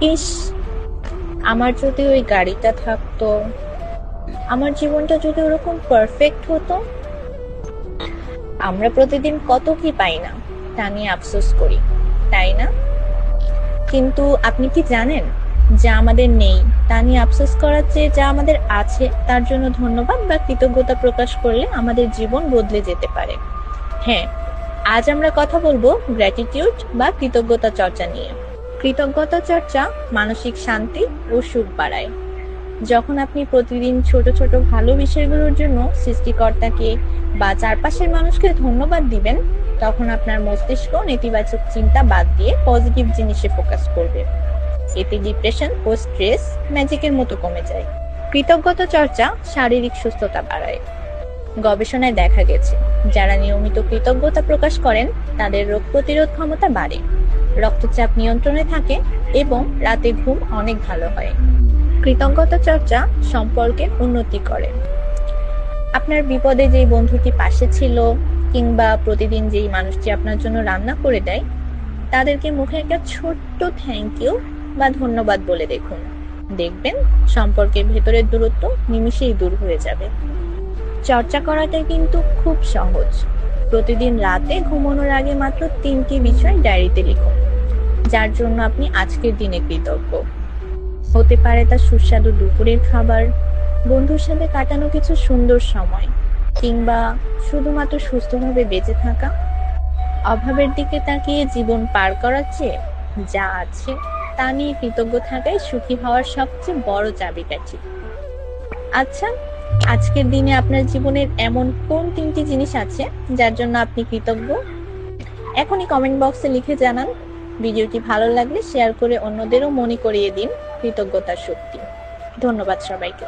ইস, আমার যদি ওই গাড়িটা থাকতো, আমার জীবনটা যদি ওরকম পারফেক্ট হতো। আমরা প্রতিদিন কত কি পাই না, তা নিয়ে আফসোস করি, তাই না? কিন্তু আপনি কি জানেন, যা আমাদের নেই তা নিয়ে আফসোস করার চেয়ে যা আমাদের আছে তার জন্য ধন্যবাদ বা কৃতজ্ঞতা প্রকাশ করলে আমাদের জীবন বদলে যেতে পারে। হ্যাঁ, আজ আমরা কথা বলবো গ্র্যাটিটিউড বা কৃতজ্ঞতা চর্চা নিয়ে। কৃতজ্ঞতা চর্চা মানসিক শান্তি ও সুখ বাড়ায়। যখন আপনি প্রতিদিন ছোট ছোট ভালো বিষয়গুলোর জন্য সৃষ্টিকর্তাকে বা চারপাশের মানুষকে ধন্যবাদ দিবেন, তখন আপনার মস্তিষ্ক নেতিবাচক চিন্তা বাদ দিয়ে পজিটিভ জিনিসে ফোকাস করবে। এতে ডিপ্রেশন ও স্ট্রেস ম্যাজিকের মতো কমে যায়। কৃতজ্ঞতা চর্চা শারীরিক সুস্থতা বাড়ায়। গবেষণায় দেখা গেছে, যারা নিয়মিত কৃতজ্ঞতা প্রকাশ করেন তাদের রোগ প্রতিরোধ ক্ষমতা বাড়ে, রক্তচাপ নিয়ন্ত্রণে থাকে এবং রাতে ঘুম অনেক ভালো হয়। কৃতজ্ঞতা চর্চা সম্পর্কের উন্নতি করে। আপনার বিপদে যেই বন্ধুটি পাশে ছিল কিংবা প্রতিদিন যেই মানুষটি আপনার জন্য রান্না করে দেয়, তাদেরকে মুখে একটা ছোট্ট থ্যাংক ইউ বা ধন্যবাদ বলে দেখুন। দেখবেন সম্পর্কের ভেতরের দূরত্ব নিমিষেই দূর হয়ে যাবে। চর্চা করাটা কিন্তু খুব সহজ। প্রতিদিন রাতে ঘুমানোর আগে মাত্র 3টি বিষয় ডায়েরিতে লিখুন, যার জন্য আপনি আজকের দিনে কৃতজ্ঞ। হতে পারে তা সুস্বাদু দুপুরের খাবার, বন্ধুর সাথে কাটানো কিছু সুন্দর সময়, কিংবা শুধুমাত্র সুস্থভাবে বেঁচে থাকা। অভাবের দিকে তাকিয়ে জীবন পার করার চেয়ে যা আছে তা নিয়ে কৃতজ্ঞ থাকাই সুখী হওয়ার সবচেয়ে বড় চাবিকাঠি। আচ্ছা, আজকের দিনে আপনার জীবনের এমন কোন 3টি জিনিস আছে যার জন্য আপনি কৃতজ্ঞ? এখনই কমেন্ট বক্সে লিখে জানান। ভিডিওটি ভালো লাগলে শেয়ার করে অন্যদেরও মনে করিয়ে দিন কৃতজ্ঞতার শক্তি। ধন্যবাদ সবাইকে।